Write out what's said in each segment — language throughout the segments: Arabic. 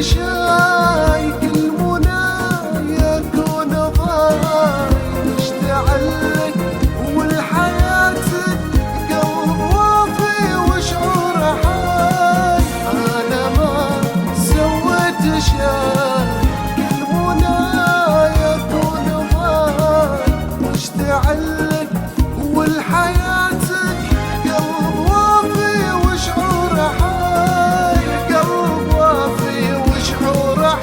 شاي كل منايا كون ضاي مشتعل لك والحياتك قلب وافي وشعور حي. انا ما سويت شاي كل منايا كون ضاي مشتعل لك والحياتك قلب وافي وشعور حي. قلب وافي وشعور حي.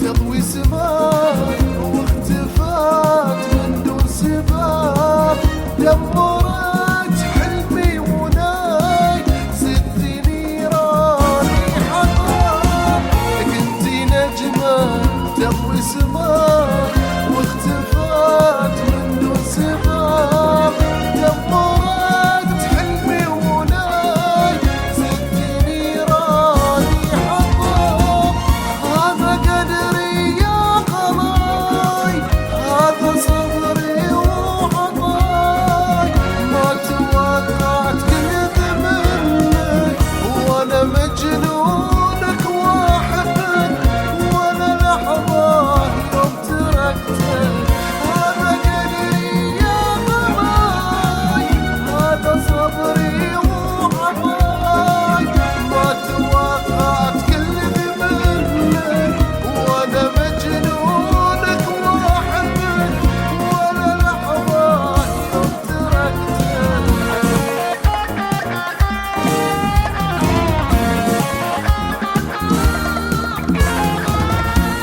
تضوي سماي واختفات من دون سباب. دمرت حلمي وناي ستي نيراني حطام. كنتي نجمة تضوي سماي واختفات من دون سباب. دمرت حلمي وناي ستي نيراني حطام. هذا قدري يا قضاي هذا صبري وعطاي. ما توقعت كذب منك وانا مجنونك واحبك ولا لحظة يوم تركتك. هذا قدري يا قضاي هذا صبري وعطاي. ما توقعت كذب منك وانا مجنونك واحبك ولا لحظة يوم تركتك.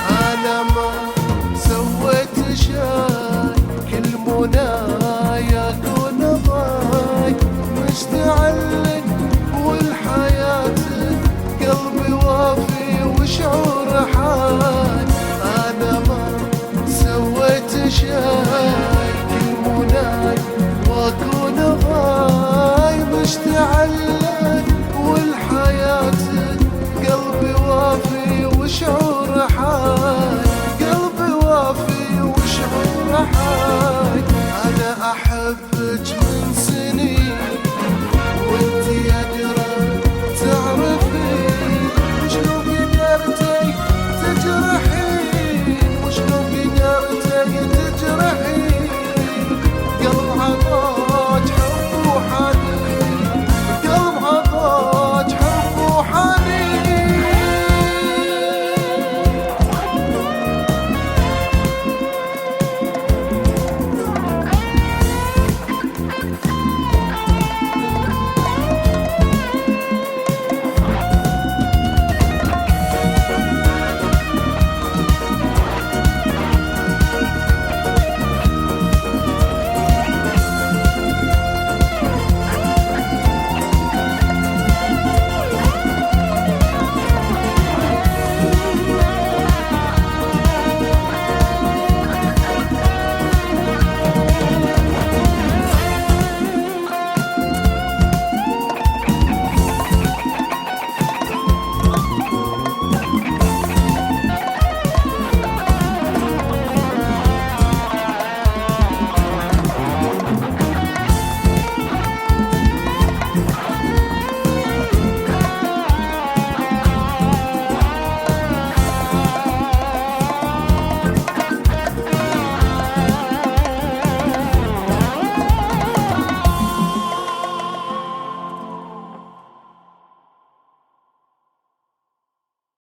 انا ما سويت شاي كل منايا كون ضاي مشتعل لك والحياتك قلبي وافي وشعور